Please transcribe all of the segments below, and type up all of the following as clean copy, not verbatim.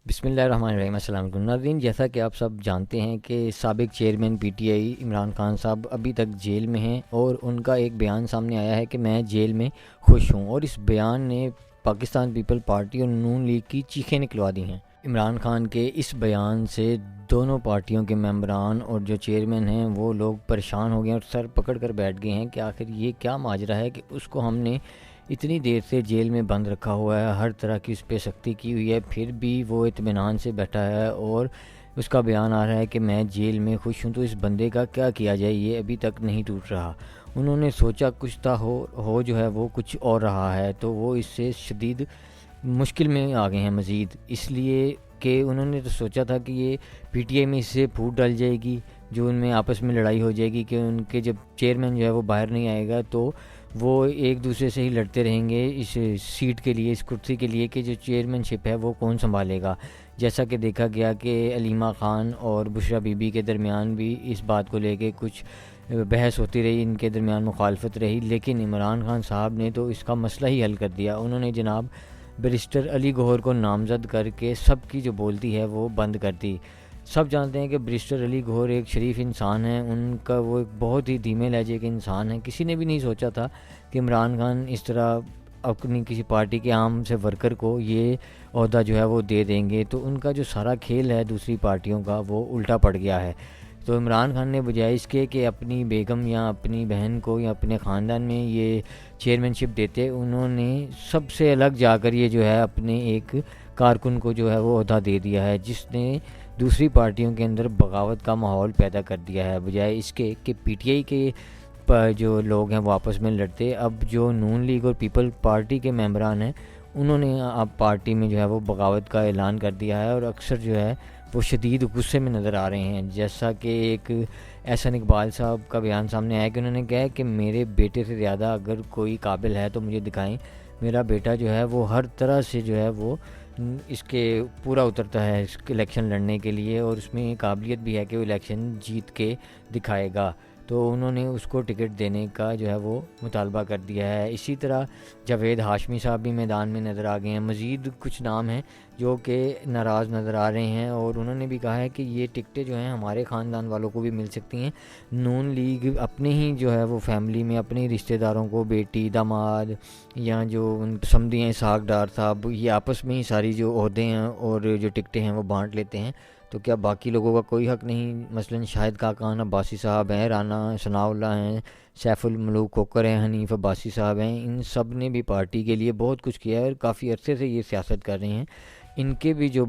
بسم اللہ الرحمن الرحیم۔ السلام علیکم ناظرین، جیسا کہ آپ سب جانتے ہیں کہ سابق chairman P T I Imran Khan صاحب ابھی تک جیل میں ہیں اور ان کا ایک بیان سامنے آیا ہے کہ میں جیل میں خوش ہوں، اور اس بیان نے پاکستان پیپل پارٹی اور نون لیگ کی چیخیں نکلوا دی ہیں۔ عمران خان کے اس بیان سے دونوں پارٹیوں کے ممبران اور جو چیئرمین ہیں وہ لوگ پریشان ہو گئے اور سر پکڑ کر بیٹھ گئے ہیں کہ آخر یہ کیا ماجرا ہے کہ اس کو ہم نے اتنی دیر سے جیل میں بند رکھا ہوا ہے، ہر طرح کی اس پہ سختی کی ہوئی ہے، پھر بھی وہ اطمینان سے بیٹھا ہے اور اس کا بیان آ رہا ہے کہ میں جیل میں خوش ہوں۔ تو اس بندے کا کیا کیا جائے، یہ ابھی تک نہیں ٹوٹ رہا۔ انہوں نے سوچا کچھ تھا، ہو جو ہے وہ کچھ اور رہا ہے، تو وہ اس سے شدید مشکل میں آ گئے ہیں مزید، اس لیے کہ انہوں نے تو سوچا تھا کہ یہ پی ٹی آئی میں اس سے پھوٹ ڈل جائے گی، جو ان میں آپس میں لڑائی ہو جائے گی کہ ان کے جب چیئرمین جو ہے وہ باہر نہیں آئے گا تو وہ ایک دوسرے سے ہی لڑتے رہیں گے اس سیٹ کے لیے، اس کرسی کے لیے کہ جو چیئرمین شپ ہے وہ کون سنبھالے گا۔ جیسا کہ دیکھا گیا کہ علیمہ خان اور بشریٰ بی بی کے درمیان بھی اس بات کو لے کے کچھ بحث ہوتی رہی، ان کے درمیان مخالفت رہی، لیکن عمران خان صاحب نے تو اس کا مسئلہ ہی حل کر دیا۔ انہوں نے جناب بیرسٹر علی گوہر کو نامزد کر کے سب کی جو بولتی ہے وہ بند کر دی۔ سب جانتے ہیں کہ بیرسٹر علی گوہر ایک شریف انسان ہیں، ان کا وہ ایک بہت ہی دھیمے لہجے کے انسان ہیں۔ کسی نے بھی نہیں سوچا تھا کہ عمران خان اس طرح اپنی کسی پارٹی کے عام سے ورکر کو یہ عہدہ جو ہے وہ دے دیں گے، تو ان کا جو سارا کھیل ہے دوسری پارٹیوں کا وہ الٹا پڑ گیا ہے۔ تو عمران خان نے بجائے اس کے کہ اپنی بیگم یا اپنی بہن کو یا اپنے خاندان میں یہ چیئرمین شپ دیتے، انہوں نے سب سے الگ جا کر یہ جو ہے اپنے ایک کارکن کو جو ہے وہ عہدہ دے دیا ہے، جس نے دوسری پارٹیوں کے اندر بغاوت کا ماحول پیدا کر دیا ہے۔ بجائے اس کے کہ پی ٹی آئی کے جو لوگ ہیں وہ آپس میں لڑتے، اب جو نون لیگ اور پیپل پارٹی کے ممبران ہیں انہوں نے اب پارٹی میں جو ہے وہ بغاوت کا اعلان کر دیا ہے، اور اکثر جو ہے وہ شدید غصے میں نظر آ رہے ہیں۔ جیسا کہ ایک احسن اقبال صاحب کا بیان سامنے آیا کہ انہوں نے کہا ہے کہ میرے بیٹے سے زیادہ اگر کوئی قابل ہے تو مجھے دکھائیں، میرا بیٹا جو ہے وہ ہر طرح سے جو ہے وہ اس کے پورا اترتا ہے اس کے الیکشن لڑنے کے لیے، اور اس میں قابلیت بھی ہے کہ وہ الیکشن جیت کے دکھائے گا۔ تو انہوں نے اس کو ٹکٹ دینے کا جو ہے وہ مطالبہ کر دیا ہے۔ اسی طرح جاوید ہاشمی صاحب بھی میدان میں نظر آ گئے ہیں، مزید کچھ نام ہیں جو کہ ناراض نظر آ رہے ہیں، اور انہوں نے بھی کہا ہے کہ یہ ٹکٹیں جو ہیں ہمارے خاندان والوں کو بھی مل سکتی ہیں۔ نون لیگ اپنے ہی جو ہے وہ فیملی میں اپنے رشتہ داروں کو، بیٹی، داماد یا جو سمدھی ہیں اسحاق ڈار صاحب، یہ آپس میں ہی ساری جو عہدے ہیں اور جو ٹکٹیں ہیں وہ بانٹ لیتے ہیں، تو کیا باقی لوگوں کا کوئی حق نہیں؟ مثلا شاہد خاقان عباسی صاحب ہیں، رانا ثناء اللہ ہیں، سیف الملوک کوکر ہیں، حنیف عباسی صاحب ہیں، ان سب نے بھی پارٹی کے لیے بہت کچھ کیا ہے اور کافی عرصے سے یہ سیاست کر رہے ہیں۔ ان کے بھی جو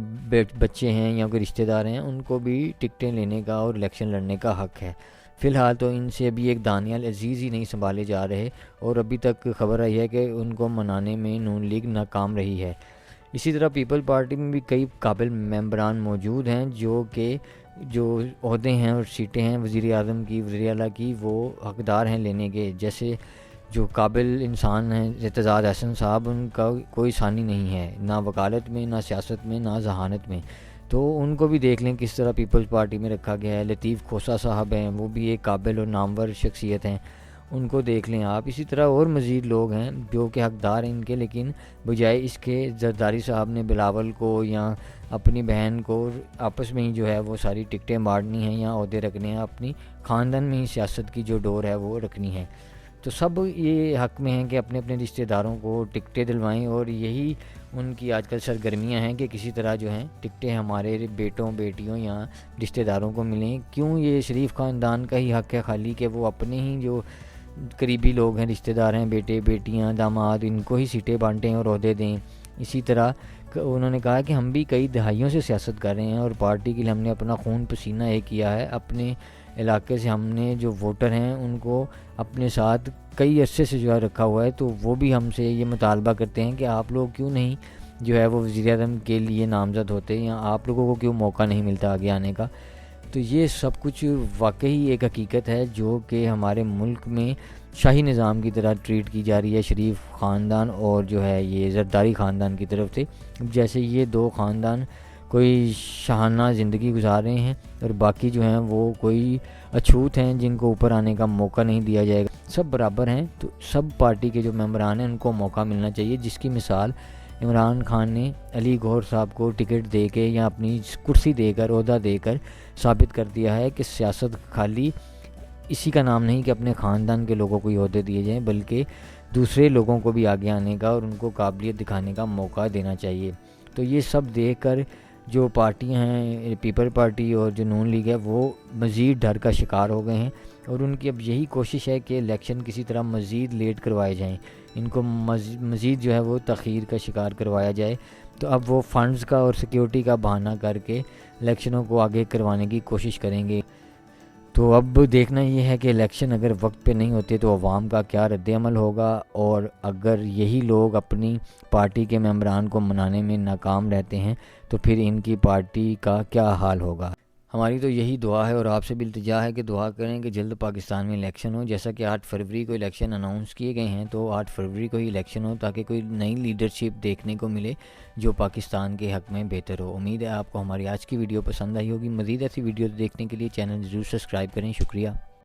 بچے ہیں یا کوئی رشتہ دار ہیں ان کو بھی ٹکٹیں لینے کا اور الیکشن لڑنے کا حق ہے۔ فی الحال تو ان سے ابھی ایک دانیال عزیز ہی نہیں سنبھالے جا رہے، اور ابھی تک خبر آئی ہے کہ ان کو منانے میں نون لیگ ناکام رہی ہے۔ اسی طرح پیپل پارٹی میں بھی کئی قابل ممبران موجود ہیں جو کہ جو عہدے ہیں اور سیٹیں ہیں وزیر اعظم کی، وزیر اعلیٰ کی، وہ حقدار ہیں لینے کے۔ جیسے جو قابل انسان ہیں اعتزاز احسن صاحب، ان کا کوئی ثانی نہیں ہے، نہ وکالت میں، نہ سیاست میں، نہ ذہانت میں، تو ان کو بھی دیکھ لیں کس طرح پیپلز پارٹی میں رکھا گیا ہے۔ لطیف کھوسہ صاحب ہیں، وہ بھی ایک قابل اور نامور شخصیت ہیں، ان کو دیکھ لیں آپ۔ اسی طرح اور مزید لوگ ہیں جو کہ حقدار ہیں ان کے، لیکن بجائے اس کے زرداری صاحب نے بلاول کو یا اپنی بہن کو آپس میں ہی جو ہے وہ ساری ٹکٹیں بانٹنی ہیں یا عہدے رکھنے ہیں، اپنی خاندان میں ہی سیاست کی جو ڈور ہے وہ رکھنی ہے۔ تو سب یہ حق میں ہیں کہ اپنے اپنے رشتہ داروں کو ٹکٹیں دلوائیں، اور یہی ان کی آج کل سرگرمیاں ہیں کہ کسی طرح جو ہیں ٹکٹیں ہمارے بیٹوں، بیٹیوں یا رشتہ داروں کو ملیں۔ کیوں یہ شریف خاندان کا ہی حق ہے خالی کہ وہ اپنے ہی جو قریبی لوگ ہیں، رشتہ دار ہیں، بیٹے، بیٹیاں، داماد، ان کو ہی سیٹیں بانٹیں اور عہدے دیں۔ اسی طرح انہوں نے کہا کہ ہم بھی کئی دہائیوں سے سیاست کر رہے ہیں اور پارٹی کے لیے ہم نے اپنا خون پسینہ ایک کیا ہے، اپنے علاقے سے ہم نے جو ووٹر ہیں ان کو اپنے ساتھ کئی عرصے سے جو ہے رکھا ہوا ہے، تو وہ بھی ہم سے یہ مطالبہ کرتے ہیں کہ آپ لوگ کیوں نہیں جو ہے وہ وزیر اعظم کے لیے نامزد ہوتے، یا آپ لوگوں کو کیوں موقع نہیں ملتا آگے آنے کا۔ تو یہ سب کچھ واقعی ایک حقیقت ہے جو کہ ہمارے ملک میں شاہی نظام کی طرح ٹریٹ کی جا رہی ہے شریف خاندان اور جو ہے یہ زرداری خاندان کی طرف سے، جیسے یہ دو خاندان کوئی شاہانہ زندگی گزار رہے ہیں اور باقی جو ہیں وہ کوئی اچھوت ہیں جن کو اوپر آنے کا موقع نہیں دیا جائے گا۔ سب برابر ہیں، تو سب پارٹی کے جو ممبران ہیں ان کو موقع ملنا چاہیے، جس کی مثال عمران خان نے علی گوہر صاحب کو ٹکٹ دے کے یا اپنی کرسی دے کر، عہدہ دے کر ثابت کر دیا ہے کہ سیاست خالی اسی کا نام نہیں کہ اپنے خاندان کے لوگوں کو ہی عہدے دیے جائیں، بلکہ دوسرے لوگوں کو بھی آگے آنے کا اور ان کو قابلیت دکھانے کا موقع دینا چاہیے۔ تو یہ سب دیکھ کر جو پارٹیاں ہیں، پیپل پارٹی اور جو نون لیگ ہے، وہ مزید ڈر کا شکار ہو گئے ہیں، اور ان کی اب یہی کوشش ہے کہ الیکشن کسی طرح مزید لیٹ کروائے جائیں، ان کو مزید جو ہے وہ تاخیر کا شکار کروایا جائے۔ تو اب وہ فنڈز کا اور سیکیورٹی کا بہانہ کر کے الیکشنوں کو آگے کروانے کی کوشش کریں گے۔ تو اب دیکھنا یہ ہے کہ الیکشن اگر وقت پہ نہیں ہوتے تو عوام کا کیا رد عمل ہوگا، اور اگر یہی لوگ اپنی پارٹی کے ممبران کو منانے میں ناکام رہتے ہیں تو پھر ان کی پارٹی کا کیا حال ہوگا۔ ہماری تو یہی دعا ہے اور آپ سے بھی التجا ہے کہ دعا کریں کہ جلد پاکستان میں الیکشن ہو، جیسا کہ 8 فروری کو الیکشن اناؤنس کیے گئے ہیں، تو 8 فروری کو ہی الیکشن ہو تاکہ کوئی نئی لیڈرشپ دیکھنے کو ملے جو پاکستان کے حق میں بہتر ہو۔ امید ہے آپ کو ہماری آج کی ویڈیو پسند آئی ہوگی۔ مزید ایسی ویڈیو دیکھنے کے لیے چینل ضرور سبسکرائب کریں۔ شکریہ۔